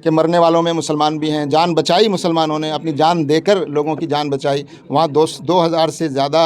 कि मरने वालों में मुसलमान भी हैं। जान बचाई मुसलमानों ने, अपनी जान देकर लोगों की जान बचाई। वहाँ 2,000 से ज़्यादा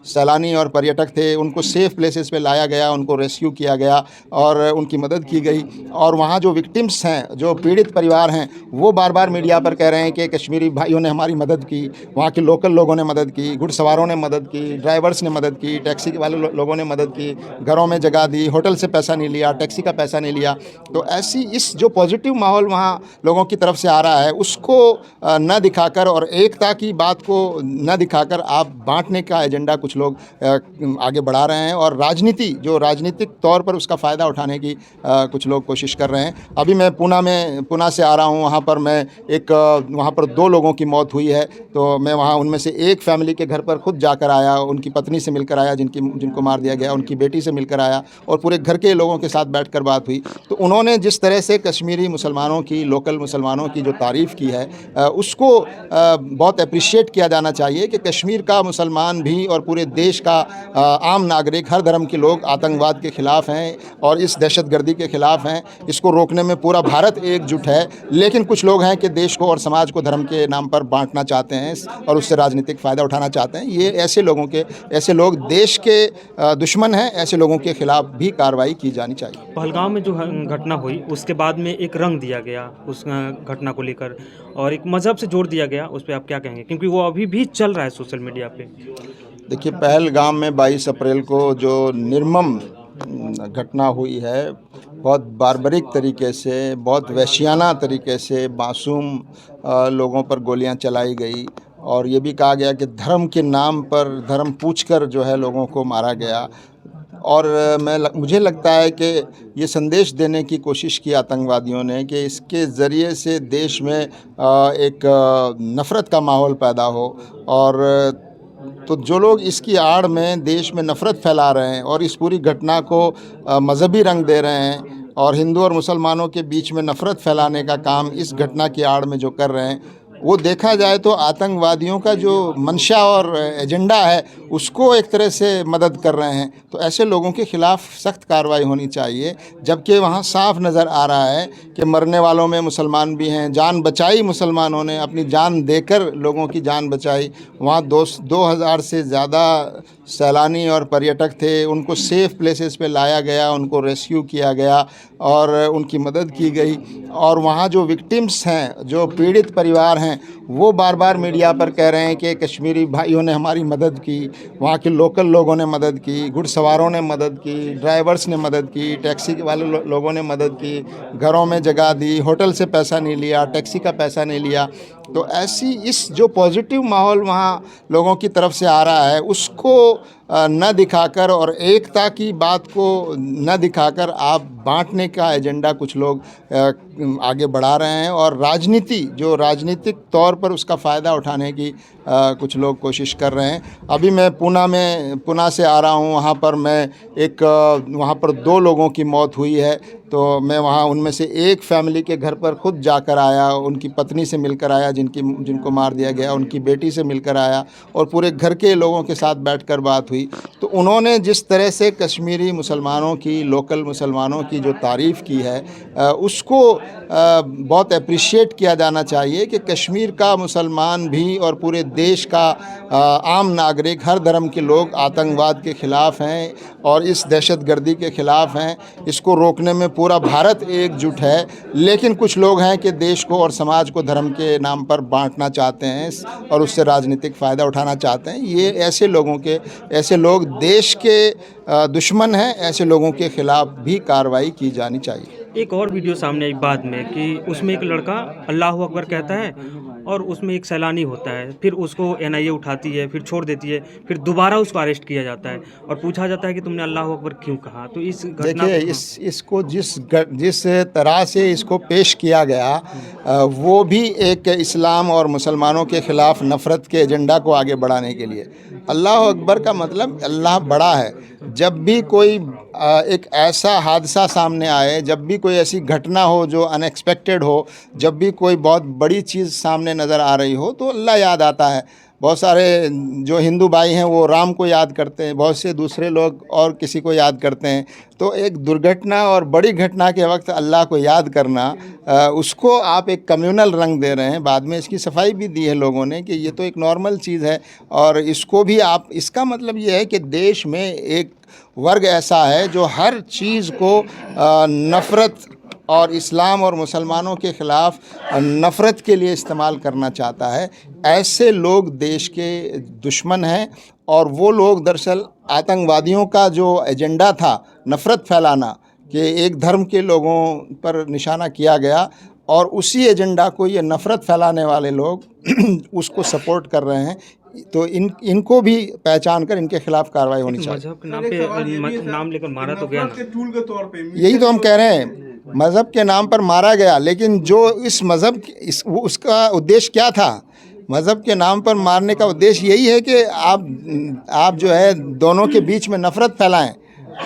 सैलानी और पर्यटक थे, उनको सेफ़ प्लेसेस पे लाया गया, उनको रेस्क्यू किया गया और उनकी मदद की गई। और वहाँ जो विक्टिम्स हैं, जो पीड़ित परिवार हैं, वो बार बार मीडिया पर कह रहे हैं कि कश्मीरी भाइयों ने हमारी मदद की, वहाँ के लोकल लोगों ने मदद की, घुड़सवारों ने मदद की, ड्राइवर्स ने मदद की, टैक्सी वाले लोगों ने मदद की, घरों में जगह दी, होटल से पैसा नहीं लिया, टैक्सी का पैसा नहीं लिया। तो ऐसी इस जो पॉजिटिव माहौल वहाँ लोगों की तरफ से आ रहा है, उसको न दिखाकर और एकता की बात को न दिखाकर आप बांटने का एजेंडा कुछ लोग आगे बढ़ा रहे हैं और राजनीति जो राजनीतिक तौर पर उसका फ़ायदा उठाने की कुछ लोग कोशिश कर रहे हैं। अभी मैं पूना से आ रहा हूँ। वहाँ पर मैं वहाँ पर 2 लोगों की मौत हुई है, तो मैं वहाँ उनमें से एक फैमिली के घर पर खुद जाकर आया, उनकी पत्नी से मिलकर आया जिनको मार दिया गया, उनकी बेटी से मिलकर आया और पूरे घर के लोगों के साथ बैठकर बात हुई। तो उन्होंने जिस तरह से कश्मीरी मुसलमानों की, लोकल मुसलमानों की जो तारीफ़ की है, उसको बहुत अप्रिशिएट किया जाना चाहिए कि कश्मीर का मुसलमान भी और पूरे देश का आम नागरिक, हर धर्म के लोग आतंकवाद के ख़िलाफ़ हैं और इस दहशतगर्दी के ख़िलाफ़ हैं। इसको रोकने में पूरा भारत एकजुट है, लेकिन कुछ लोग हैं कि देश को और समाज को धर्म के नाम पर बांटना चाहते हैं और उससे राजनीतिक फ़ायदा उठाना चाहते हैं। ये ऐसे लोग देश के दुश्मन हैं। ऐसे लोगों के ख़िलाफ़ भी कार्रवाई की जानी चाहिए। पहलगाम में जो घटना हुई उसके बाद में एक रंग दिया गया उस घटना को लेकर और एक मज़हब से जोड़ दिया गया, उस पे आप क्या कहेंगे? क्योंकि वो अभी भी चल रहा है सोशल मीडिया पे। देखिए, पहलगाम में 22 अप्रैल को जो निर्मम घटना हुई है, बहुत बार्बरिक तरीके से, बहुत वहशियाना तरीके से मासूम लोगों पर गोलियां चलाई गई और ये भी कहा गया कि धर्म के नाम पर धर्म पूछकर जो है लोगों को मारा गया। और मुझे लगता है कि ये संदेश देने की कोशिश की आतंकवादियों ने कि इसके ज़रिए से देश में एक नफ़रत का माहौल पैदा हो और तो जो लोग इसकी आड़ में देश में नफ़रत फैला रहे हैं और इस पूरी घटना को मज़हबी रंग दे रहे हैं और हिंदू और मुसलमानों के बीच में नफ़रत फैलाने का काम इस घटना की आड़ में जो कर रहे हैं, वो देखा जाए तो आतंकवादियों का जो मंशा और एजेंडा है उसको एक तरह से मदद कर रहे हैं। तो ऐसे लोगों के ख़िलाफ़ सख्त कार्रवाई होनी चाहिए, जबकि वहाँ साफ नज़र आ रहा है कि मरने वालों में मुसलमान भी हैं। जान बचाई मुसलमानों ने, अपनी जान देकर लोगों की जान बचाई। वहाँ 2,000 से ज़्यादा सैलानी और पर्यटक थे, उनको सेफ़ प्लेसेस पे लाया गया, उनको रेस्क्यू किया गया और उनकी मदद की गई। और वहाँ जो विक्टिम्स हैं, जो पीड़ित परिवार हैं, वो बार बार मीडिया पर कह रहे हैं कि कश्मीरी भाइयों ने हमारी मदद की, वहाँ के लोकल लोगों ने मदद की, घुड़सवारों ने मदद की, ड्राइवर्स ने मदद की, टैक्सी वाले लोगों ने मदद की, घरों में जगह दी, होटल से पैसा नहीं लिया, टैक्सी का पैसा नहीं लिया। तो ऐसी इस जो पॉजिटिव माहौल वहाँ लोगों की तरफ से आ रहा है, उसको न दिखाकर और एकता की बात को न दिखाकर आप बांटने का एजेंडा कुछ लोग आगे बढ़ा रहे हैं और राजनीति जो राजनीतिक तौर पर उसका फ़ायदा उठाने की कुछ लोग कोशिश कर रहे हैं। अभी मैं पूना से आ रहा हूँ। वहाँ पर मैं वहाँ पर 2 लोगों की मौत हुई है, तो मैं वहाँ उनमें से एक फैमिली के घर पर खुद जाकर आया, उनकी पत्नी से मिलकर आया जिनको मार दिया गया, उनकी बेटी से मिलकर आया और पूरे घर के लोगों के साथ बैठकर बात हुई। तो उन्होंने जिस तरह से कश्मीरी मुसलमानों की, लोकल मुसलमानों की जो तारीफ़ की है, उसको बहुत अप्रिशिएट किया जाना चाहिए कि कश्मीर का मुसलमान भी और पूरे देश का आम नागरिक, हर धर्म के लोग आतंकवाद के ख़िलाफ़ हैं और इस दहशतगर्दी के ख़िलाफ़ हैं। इसको रोकने में पूरा भारत एकजुट है, लेकिन कुछ लोग हैं कि देश को और समाज को धर्म के नाम पर बांटना चाहते हैं और उससे राजनीतिक फ़ायदा उठाना चाहते हैं। ये ऐसे लोग देश के दुश्मन हैं। ऐसे लोगों के ख़िलाफ़ भी कार्रवाई की जानी चाहिए। एक और वीडियो सामने आई बाद में कि उसमें एक लड़का अल्लाह अकबर कहता है और उसमें एक सैलानी होता है, फिर उसको एनआईए उठाती है, फिर छोड़ देती है, फिर दोबारा उसको अरेस्ट किया जाता है और पूछा जाता है कि तुमने अल्लाह अकबर क्यों कहा? तो इस घटना देखिए, को इसको जिस तरह से इसको पेश किया गया, वो भी एक इस्लाम और मुसलमानों के ख़िलाफ़ नफ़रत के एजेंडा को आगे बढ़ाने के लिए। अल्लाह अकबर का मतलब अल्लाह बड़ा है। जब भी कोई एक ऐसा हादसा सामने आए, जब भी कोई ऐसी घटना हो जो अनएक्सपेक्टेड हो, जब भी कोई बहुत बड़ी चीज़ सामने नज़र आ रही हो, तो अल्लाह याद आता है। बहुत सारे जो हिंदू भाई हैं वो राम को याद करते हैं, बहुत से दूसरे लोग और किसी को याद करते हैं। तो एक दुर्घटना और बड़ी घटना के वक्त अल्लाह को याद करना, उसको आप एक कम्युनल रंग दे रहे हैं। बाद में इसकी सफाई भी दी है लोगों ने कि ये तो एक नॉर्मल चीज़ है, और इसको भी आप, इसका मतलब ये है कि देश में एक वर्ग ऐसा है जो हर चीज़ को नफ़रत और इस्लाम और मुसलमानों के ख़िलाफ़ नफ़रत के लिए इस्तेमाल करना चाहता है। ऐसे लोग देश के दुश्मन हैं, और वो लोग दरअसल आतंकवादियों का जो एजेंडा था नफ़रत फैलाना, कि एक धर्म के लोगों पर निशाना किया गया, और उसी एजेंडा को ये नफ़रत फैलाने वाले लोग उसको सपोर्ट कर रहे हैं। तो इनको भी पहचान कर इनके खिलाफ कार्रवाई होनी चाहिए। मजहब के नाम पे नाम लेकर मारा तो गया ना। टूल के तौर पे यही तो हम कह रहे हैं, मज़हब के नाम पर मारा गया, लेकिन जो इस मज़हब उसका उद्देश्य क्या था? मज़हब के नाम पर मारने का उद्देश्य यही है कि आप जो है दोनों के बीच में नफ़रत फैलाएं,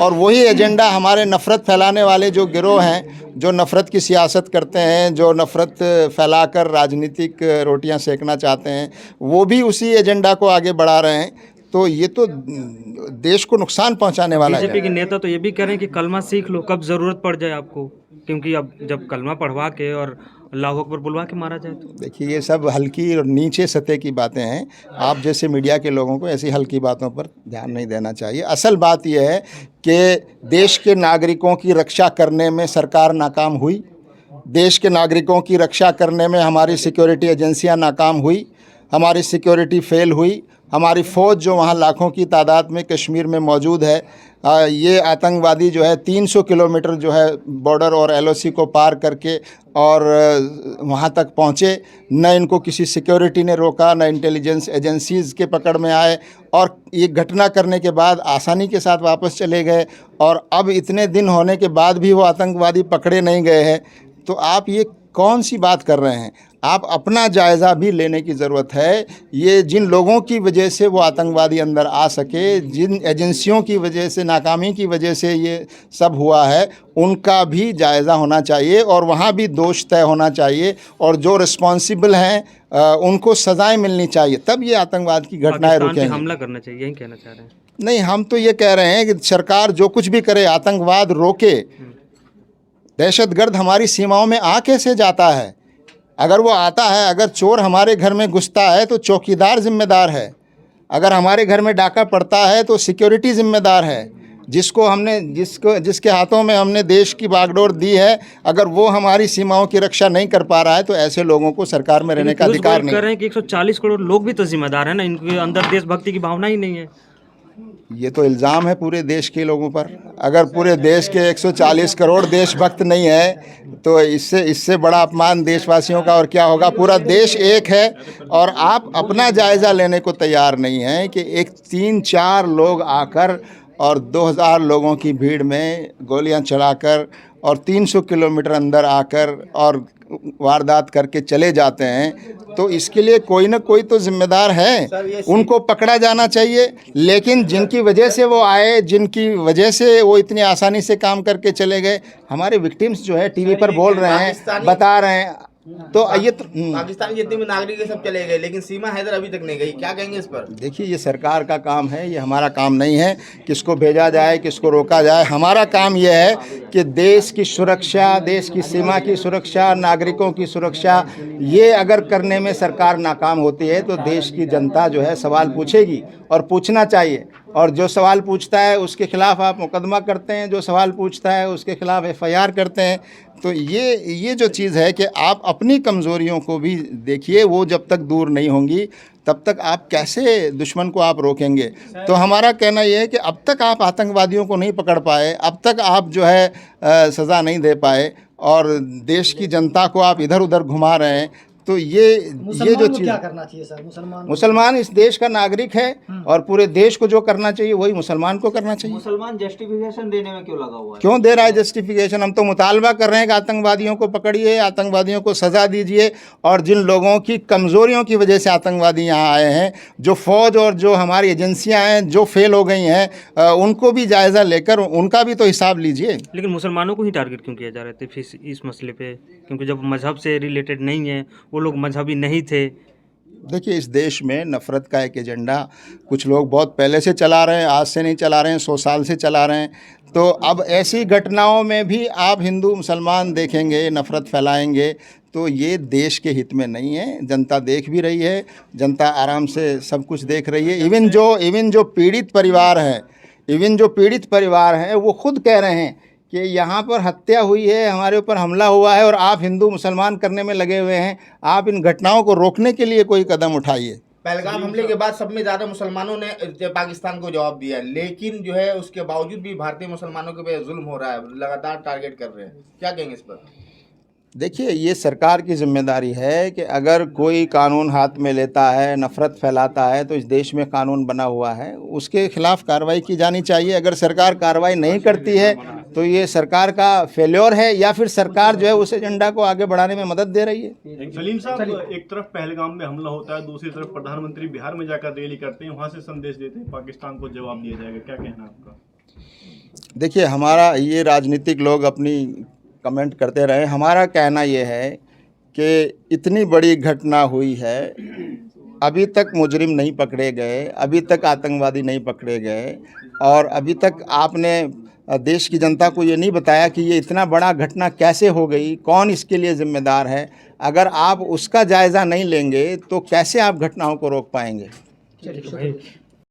और वही एजेंडा हमारे नफ़रत फैलाने वाले जो गिरोह हैं, जो नफ़रत की सियासत करते हैं, जो नफ़रत फैलाकर राजनीतिक रोटियां सेकना चाहते हैं, वो भी उसी एजेंडा को आगे बढ़ा रहे हैं। तो ये तो देश को नुकसान पहुंचाने वाला है। बीजेपी के नेता तो ये भी कह रहे हैं कि कलमा सीख लो, कब ज़रूरत पड़ जाए आपको, क्योंकि अब जब कलमा पढ़वा के और अल्लाह अकबर बुलवा के मारा जाए तो। देखिए, ये सब हल्की और नीचे सतह की बातें हैं। आप जैसे मीडिया के लोगों को ऐसी हल्की बातों पर ध्यान नहीं देना चाहिए। असल बात यह है कि देश के नागरिकों की रक्षा करने में सरकार नाकाम हुई, देश के नागरिकों की रक्षा करने में हमारी सिक्योरिटी एजेंसियां नाकाम हुई, हमारी सिक्योरिटी फेल हुई। हमारी फ़ौज जो वहाँ लाखों की तादाद में कश्मीर में मौजूद है, ये आतंकवादी जो है 300 किलोमीटर जो है बॉर्डर और एलओसी को पार करके और वहाँ तक पहुँचे। न इनको किसी सिक्योरिटी ने रोका, न इंटेलिजेंस एजेंसीज़ के पकड़ में आए, और ये घटना करने के बाद आसानी के साथ वापस चले गए। और अब इतने दिन होने के बाद भी वो आतंकवादी पकड़े नहीं गए हैं। तो आप ये कौन सी बात कर रहे हैं? आप अपना जायज़ा भी लेने की ज़रूरत है। ये जिन लोगों की वजह से वो आतंकवादी अंदर आ सके, जिन एजेंसियों की वजह से, नाकामी की वजह से ये सब हुआ है, उनका भी जायज़ा होना चाहिए, और वहाँ भी दोष तय होना चाहिए, और जो रिस्पॉन्सिबल हैं उनको सज़ाएं मिलनी चाहिए, तब ये आतंकवाद की घटनाएं रुकेंगी। हमला करना चाहिए, यही कहना चाह रहे हैं। नहीं, हम तो ये कह रहे हैं कि सरकार जो कुछ भी करे, आतंकवाद रोके। दहशतगर्द हमारी सीमाओं में आ कैसे जाता है? अगर वो आता है, अगर चोर हमारे घर में घुसता है तो चौकीदार जिम्मेदार है। अगर हमारे घर में डाका पड़ता है तो सिक्योरिटी जिम्मेदार है। जिसके हाथों में हमने देश की बागडोर दी है, अगर वो हमारी सीमाओं की रक्षा नहीं कर पा रहा है, तो ऐसे लोगों को सरकार में रहने का अधिकार नहीं। कह रहे हैं कि 140 करोड़ लोग भी तो जिम्मेदार हैं ना, इनके अंदर देशभक्ति की भावना ही नहीं है। ये तो इल्ज़ाम है पूरे देश के लोगों पर। अगर पूरे देश के 140 करोड़ देशभक्त नहीं है तो इससे बड़ा अपमान देशवासियों का और क्या होगा। पूरा देश एक है, और आप अपना जायज़ा लेने को तैयार नहीं हैं कि एक 3-4 लोग आकर और 2000 लोगों की भीड़ में गोलियां चलाकर और 300 किलोमीटर अंदर आकर और वारदात करके चले जाते हैं। तो इसके लिए कोई ना कोई तो जिम्मेदार है, उनको पकड़ा जाना चाहिए। लेकिन जिनकी वजह से वो आए, जिनकी वजह से वो इतनी आसानी से काम करके चले गए, हमारे विक्टिम्स जो है टीवी पर बोल रहे हैं, बता रहे हैं। तो ये तो पाकिस्तान जितने भी नागरिक सब चले गए, लेकिन सीमा हैदर अभी तक नहीं गई। क्या कहेंगे इस पर? देखिए, ये सरकार का काम है, ये हमारा काम नहीं है किसको भेजा जाए, किसको रोका जाए। हमारा काम ये है कि देश की सुरक्षा, देश की सीमा की सुरक्षा, नागरिकों की सुरक्षा, ये अगर करने में सरकार नाकाम होती है तो देश की जनता जो है सवाल पूछेगी, और पूछना चाहिए। और जो सवाल पूछता है उसके खिलाफ आप मुकदमा करते हैं, जो सवाल पूछता है उसके खिलाफ FIR करते हैं। तो ये जो चीज़ है कि आप अपनी कमज़ोरियों को भी देखिए, वो जब तक दूर नहीं होंगी तब तक आप कैसे दुश्मन को आप रोकेंगे। तो हमारा कहना ये है कि अब तक आप आतंकवादियों को नहीं पकड़ पाए, अब तक आप जो है सज़ा नहीं दे पाए, और देश की जनता को आप इधर उधर घुमा रहे हैं। तो ये जो चीज़, क्या करना चाहिए सर? मुसलमान इस देश का नागरिक है, और पूरे देश को जो करना चाहिए वही मुसलमान को करना चाहिए। मुसलमान जस्टिफिकेशन देने में क्यों लगा हुआ है? क्यों दे रहा है जस्टिफिकेशन? हम तो मुतालबा कर रहे हैं कि आतंकवादियों को पकड़िए, आतंकवादियों को सज़ा दीजिए, और जिन लोगों की कमज़ोरियों की वजह से आतंकवादी यहाँ आए हैं, जो फ़ौज और जो हमारी एजेंसियाँ हैं जो फेल हो गई हैं, उनको भी जायज़ा लेकर उनका भी तो हिसाब लीजिए। लेकिन मुसलमानों को ही टारगेट क्यों किया जा रहा था फिर इस मसले पे? क्योंकि जब मजहब से रिलेटेड नहीं है, वो लोग मजहबी नहीं थे, देखिए, इस देश में नफ़रत का एक एजेंडा कुछ लोग बहुत पहले से चला रहे हैं, आज से नहीं चला रहे हैं, 100 साल से चला रहे हैं। तो अब ऐसी घटनाओं में भी आप हिंदू मुसलमान देखेंगे, नफ़रत फैलाएंगे, तो ये देश के हित में नहीं है। जनता देख भी रही है, जनता आराम से सब कुछ देख रही है। इवन जो पीड़ित परिवार हैं वो खुद कह रहे हैं कि यहाँ पर हत्या हुई है, हमारे ऊपर हमला हुआ है और आप हिंदू मुसलमान करने में लगे हुए हैं। आप इन घटनाओं को रोकने के लिए कोई कदम उठाइए। पहलगाम हमले के बाद सब में ज़्यादा मुसलमानों ने पाकिस्तान को जवाब दिया है, लेकिन जो है उसके बावजूद भी भारतीय मुसलमानों के पे जुल्म हो रहा है, लगातार टारगेट कर रहे हैं। क्या कहेंगे इस पर? देखिए, ये सरकार की जिम्मेदारी है कि अगर कोई कानून हाथ में लेता है, नफ़रत फैलाता है, तो इस देश में कानून बना हुआ है, उसके खिलाफ कार्रवाई की जानी चाहिए। अगर सरकार कार्रवाई नहीं करती है तो ये सरकार का फेल्योर है या फिर सरकार जो है उस एजेंडा को आगे बढ़ाने में मदद दे रही है। सलीम साहब, एक तरफ पहलगाम में हमला होता है, दूसरी तरफ प्रधानमंत्री बिहार में जाकर रैली करते हैं, वहाँ से संदेश देते हैं पाकिस्तान को जवाब दिया जाएगा। क्या कहना है आपका? देखिए, हमारा ये राजनीतिक लोग अपनी कमेंट करते रहे, हमारा कहना ये है कि इतनी बड़ी घटना हुई है, अभी तक मुजरिम नहीं पकड़े गए, अभी तक आतंकवादी नहीं पकड़े गए और अभी तक आपने देश की जनता को ये नहीं बताया कि ये इतना बड़ा घटना कैसे हो गई, कौन इसके लिए ज़िम्मेदार है। अगर आप उसका जायज़ा नहीं लेंगे तो कैसे आप घटनाओं को रोक पाएंगे।